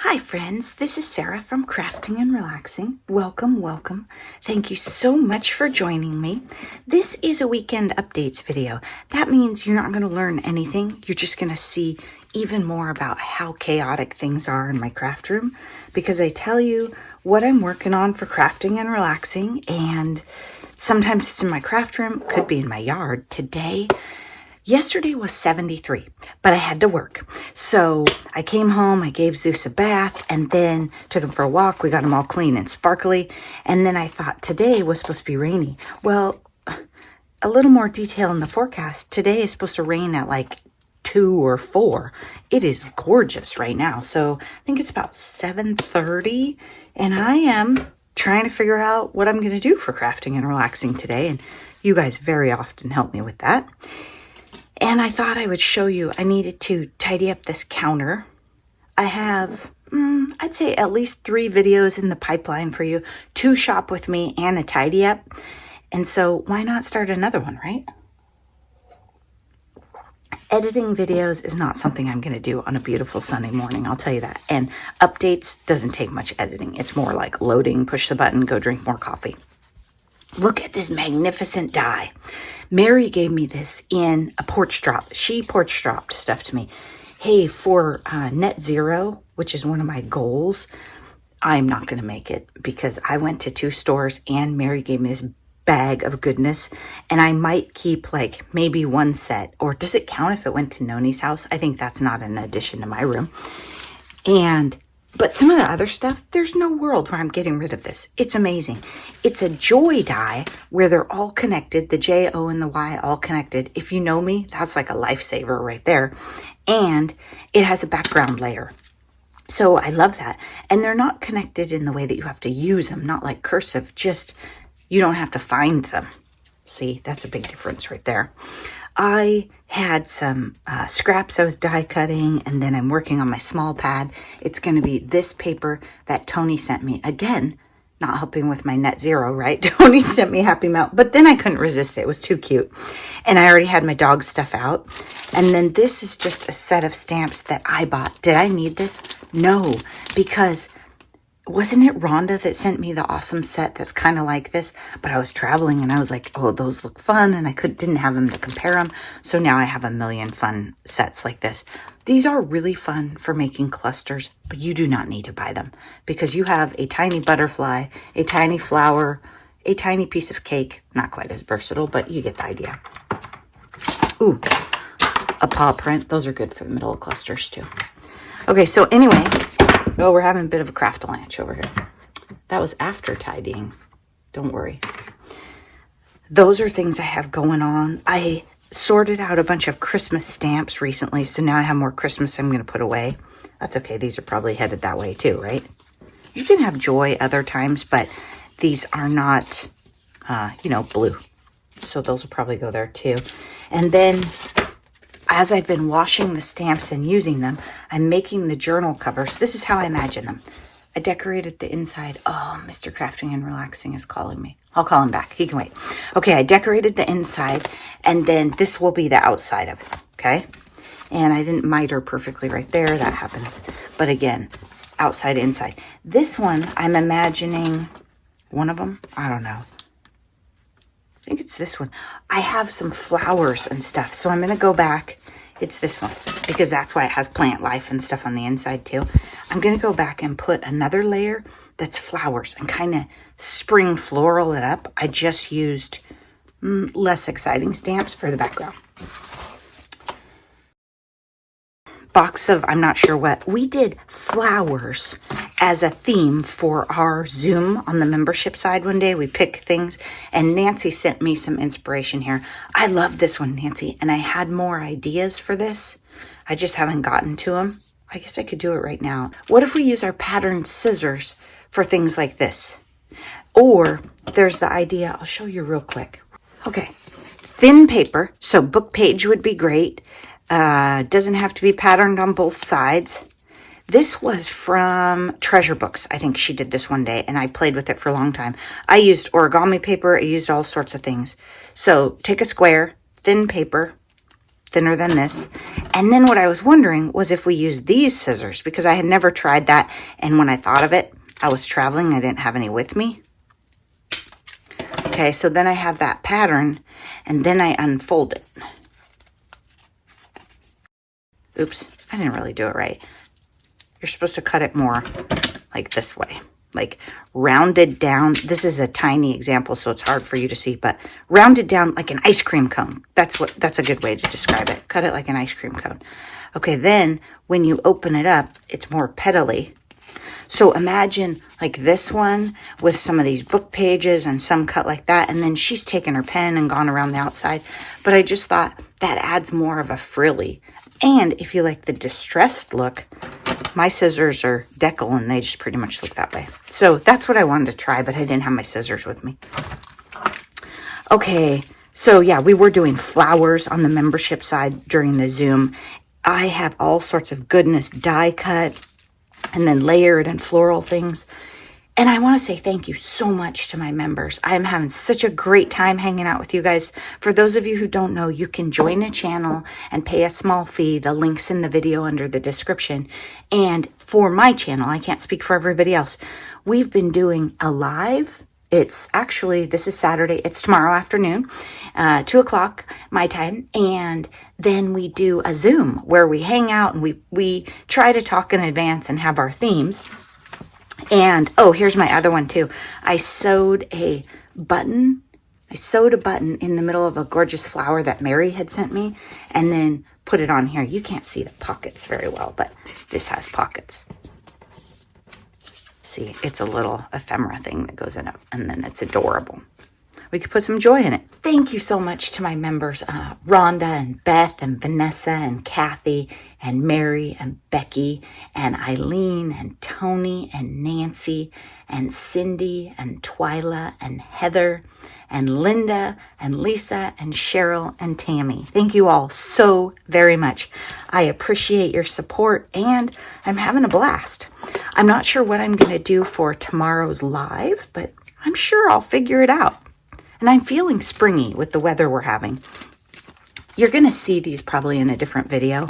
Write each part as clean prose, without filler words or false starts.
Hi friends, this is Sarah from Crafting and Relaxing. Welcome, welcome. Thank you so much for joining me. This is a weekend updates video. That means you're not going to learn anything. You're just going to see even more about how chaotic things are in my craft room, because I tell you what I'm working on for Crafting and Relaxing, and sometimes it's in my craft room, could be in my yard. Yesterday was 73, but I had to work. So I came home, I gave Zeus a bath, and then took him for a walk. We got him all clean and sparkly. And then I thought today was supposed to be rainy. Well, a little more detail in the forecast. Today is supposed to rain at like 2 or 4. It is gorgeous right now. So I think it's about 7:30, and I am trying to figure out what I'm going to do for Crafting and Relaxing today. And you guys very often help me with that. And I thought I would show you, I needed to tidy up this counter. I have, I'd say at least 3 videos in the pipeline for you. 2 shop with me and a tidy up. And so why not start another one, right? Editing videos is not something I'm going to do on a beautiful Sunday morning, I'll tell you that. And updates doesn't take much editing. It's more like loading, push the button, go drink more coffee. Look at this magnificent die. Mary gave me this in a porch drop. She porch dropped stuff to me. Hey, for net zero, which is one of my goals, I'm not going to make it because I went to 2 stores and Mary gave me this bag of goodness, and I might keep like maybe 1 set. Or does it count if it went to Noni's house? I think that's not an addition to my room. But some of the other stuff, there's no world where I'm getting rid of this. It's amazing. It's a joy die where they're all connected. The J, O, and the Y all connected. If you know me, that's like a lifesaver right there. And it has a background layer. So I love that. And they're not connected in the way that you have to use them. Not like cursive, just you don't have to find them. See, that's a big difference right there. I had some scraps I was die cutting, and then I'm working on my small pad. It's going to be this paper that Tony sent me. Again, not helping with my net zero, right? Tony sent me Happy Melt, but then I couldn't resist it. It was too cute. And I already had my dog stuff out. And then this is just a set of stamps that I bought. Did I need this? No, because wasn't it Rhonda that sent me the awesome set that's kind of like this? But I was traveling and I was like, oh, those look fun. And I didn't have them to compare them. So now I have a million fun sets like this. These are really fun for making clusters, but you do not need to buy them because you have a tiny butterfly, a tiny flower, a tiny piece of cake. Not quite as versatile, but you get the idea. Ooh, a paw print. Those are good for the middle of clusters too. Okay, so anyway, oh, we're having a bit of a craft-a-lanch over here. That was after tidying. Don't worry. Those are things I have going on. I sorted out a bunch of Christmas stamps recently, so now I have more Christmas I'm going to put away. That's okay. These are probably headed that way too, right? You can have joy other times, but these are not, blue. So those will probably go there too. And then as I've been washing the stamps and using them, I'm making the journal covers. This is how I imagine them. I decorated the inside. Oh, Mr. Crafting and Relaxing is calling me. I'll call him back. He can wait. Okay, I decorated the inside, and then this will be the outside of it, okay? And I didn't miter perfectly right there. That happens. But again, outside, inside. This one, I'm imagining one of them. I don't know. I think it's this one. I have some flowers and stuff. So I'm going to go back. It's this one because that's why it has plant life and stuff on the inside too. I'm going to go back and put another layer that's flowers and kind of spring floral it up. I just used less exciting stamps for the background. Box of, I'm not sure what. We did flowers as a theme for our Zoom on the membership side one day. We pick things, and Nancy sent me some inspiration here. I love this one, Nancy, and I had more ideas for this. I just haven't gotten to them. I guess I could do it right now. What if we use our pattern scissors for things like this? Or there's the idea, I'll show you real quick. Okay, thin paper, so book page would be great. Doesn't have to be patterned on both sides. This was from Treasure Books. I think she did this one day, and I played with it for a long time. I used origami paper. I used all sorts of things. So take a square, thin paper, thinner than this, And then what I was wondering was if we use these scissors, because I had never tried that. And when I thought of it, I was traveling. I didn't have any with me. Okay, so then I have that pattern, and then I unfold it. Oops, I didn't really do it right. You're supposed to cut it more like this way, like rounded down. This is a tiny example, so it's hard for you to see, but rounded down like an ice cream cone. That's a good way to describe it. Cut it like an ice cream cone. Okay, then when you open it up, it's more petally. So imagine like this one with some of these book pages and some cut like that. And then she's taken her pen and gone around the outside. But I just thought that adds more of a frilly. And if you like the distressed look, my scissors are decal and they just pretty much look that way. So that's what I wanted to try, but I didn't have my scissors with me. Okay, so yeah, we were doing flowers on the membership side during the Zoom. I have all sorts of goodness die cut and then layered and floral things. And I want to say thank you so much to my members. I am having such a great time hanging out with you guys. For those of you who don't know, you can join a channel and pay a small fee. The link's in the video under the description. And for my channel, I can't speak for everybody else, we've been doing a live. It's actually, this is Saturday. It's tomorrow afternoon, 2 o'clock my time. And then we do a Zoom where we hang out and we try to talk in advance and have our themes. And, oh, here's my other one too. I sewed a button. I sewed a button in the middle of a gorgeous flower that Mary had sent me and then put it on here. You can't see the pockets very well, but this has pockets. See, it's a little ephemera thing that goes in it, and then it's adorable. We could put some joy in it. Thank you so much to my members, Rhonda and Beth and Vanessa and Kathy and Mary and Becky and Eileen and Tony and Nancy and Cindy and Twyla and Heather and Linda and Lisa and Cheryl and Tammy. Thank you all so very much. I appreciate your support and I'm having a blast. I'm not sure what I'm going to do for tomorrow's live, but I'm sure I'll figure it out. And I'm feeling springy with the weather we're having. You're going to see these probably in a different video,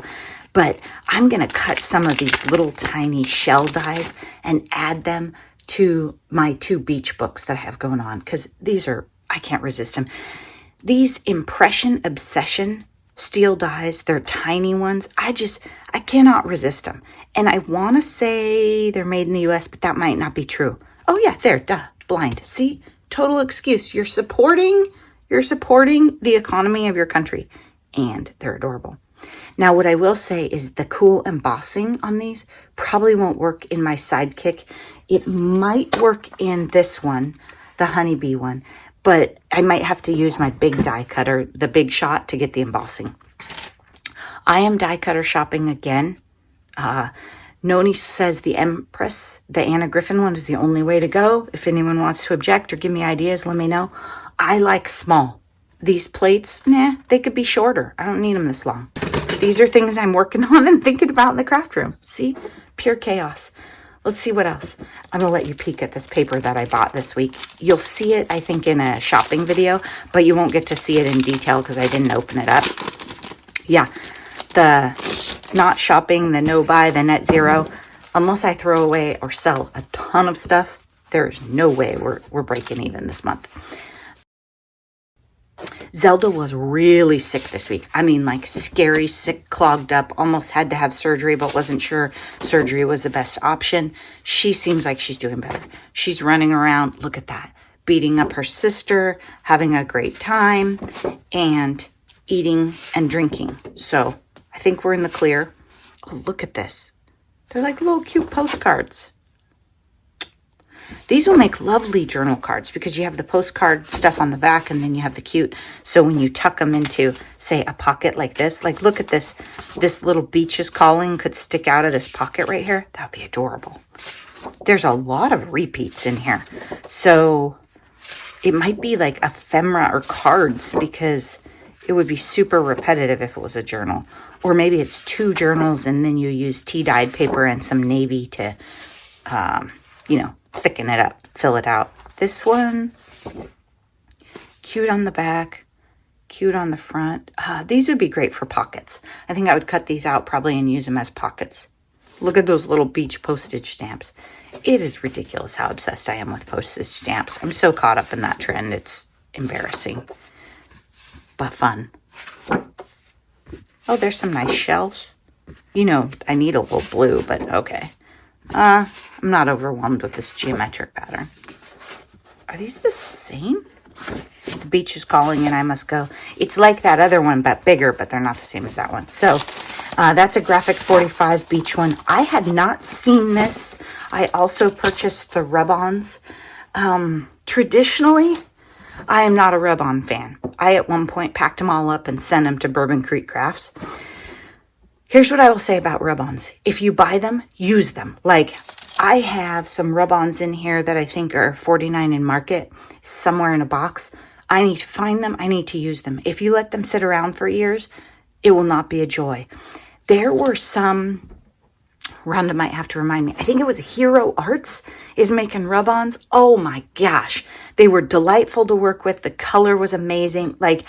but I'm going to cut some of these little tiny shell dies and add them to my 2 beach books that I have going on, because these are, I can't resist them. These Impression Obsession steel dies, they're tiny ones. I cannot resist them. And I want to say they're made in the US, but that might not be true. Oh yeah, there, duh, blind. See? Total excuse. You're supporting the economy of your country, and they're adorable. Now, what I will say is the cool embossing on these probably won't work in my Sidekick. It might work in this one, the honeybee one, but I might have to use my big die cutter, the Big Shot, to get the embossing. I am die cutter shopping again. Noni says the Empress, the Anna Griffin one, is the only way to go. If anyone wants to object or give me ideas, let me know. I like small. These plates, nah, they could be shorter. I don't need them this long. These are things I'm working on and thinking about in the craft room. See? Pure chaos. Let's see what else. I'm going to let you peek at this paper that I bought this week. You'll see it, I think, in a shopping video, but you won't get to see it in detail because I didn't open it up. Yeah, the not shopping, the no buy, the net zero, unless I throw away or sell a ton of stuff, there's no way we're breaking even this month. Zelda was really sick this week. I mean, like scary sick, clogged up, almost had to have surgery, but wasn't sure surgery was the best option. She seems like she's doing better. She's running around, look at that, beating up her sister, having a great time, and eating and drinking. So I think we're in the clear. Oh, look at this. They're like little cute postcards. These will make lovely journal cards because you have the postcard stuff on the back and then you have the cute. So when you tuck them into, say, a pocket like this, like look at this, this little beach is calling could stick out of this pocket right here. That would be adorable. There's a lot of repeats in here. So it might be like ephemera or cards because it would be super repetitive if it was a journal. Or maybe it's 2 journals and then you use tea-dyed paper and some navy to, thicken it up, fill it out. This one, cute on the back, Cute on the front. These would be great for pockets. I think I would cut these out probably and use them as pockets. Look at those little beach postage stamps. It is ridiculous how obsessed I am with postage stamps. I'm so caught up in that trend. It's embarrassing, but fun. Oh, there's some nice shells. You know, I need a little blue, but okay. I'm not overwhelmed with this geometric pattern. Are these the same? The beach is calling and I must go. It's like that other one, but bigger, but they're not the same as that one. So that's a graphic 45 beach one. I had not seen this. I also purchased the rub-ons. Traditionally, I am not a rub-on fan. I at one point packed them all up and sent them to Bourbon Creek Crafts. Here's what I will say about rub-ons. If you buy them, use them. Like, I have some rub-ons in here that I think are $49 in market, somewhere in a box. I need to find them. I need to use them. If you let them sit around for years, it will not be a joy. There were some, Rhonda might have to remind me, I think it was Hero Arts is making rub-ons. Oh my gosh. They were delightful to work with. The color was amazing. Like,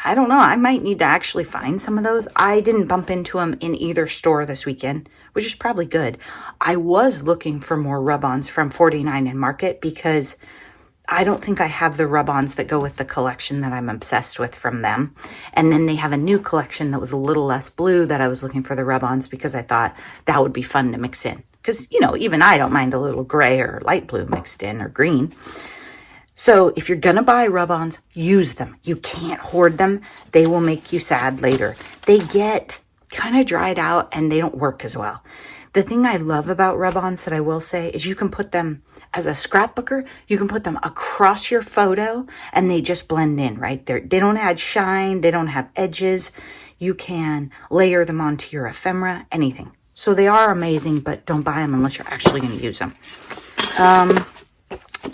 I don't know. I might need to actually find some of those. I didn't bump into them in either store this weekend, which is probably good. I was looking for more rub-ons from 49 in market because I don't think I have the rub-ons that go with the collection that I'm obsessed with from them. And then they have a new collection that was a little less blue that I was looking for the rub-ons because I thought that would be fun to mix in. Because, you know, even I don't mind a little gray or light blue mixed in or green. So if you're going to buy rub-ons, use them. You can't hoard them. They will make you sad later. They get kind of dried out and they don't work as well. The thing I love about rub-ons that I will say is you can put them as a scrapbooker. You can put them across your photo and they just blend in, right? They don't add shine. They don't have edges. You can layer them onto your ephemera, anything. So they are amazing, but don't buy them unless you're actually going to use them.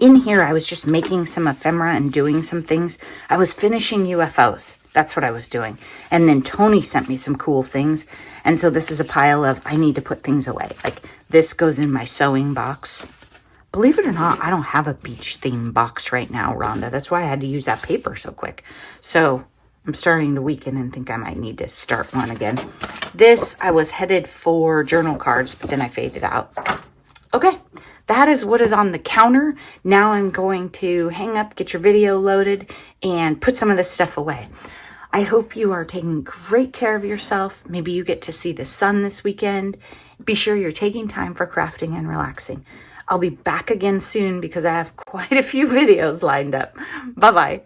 In here, I was just making some ephemera and doing some things. I was finishing UFOs. That's what I was doing. And then Tony sent me some cool things. And so this is a pile of, I need to put things away. Like this goes in my sewing box. Believe it or not, I don't have a beach theme box right now, Rhonda. That's why I had to use that paper so quick. So I'm starting the weekend and think I might need to start one again. This, I was headed for journal cards, but then I faded out. Okay. That is what is on the counter. Now I'm going to hang up, get your video loaded, and put some of this stuff away. I hope you are taking great care of yourself. Maybe you get to see the sun this weekend. Be sure you're taking time for crafting and relaxing. I'll be back again soon because I have quite a few videos lined up. Bye-bye.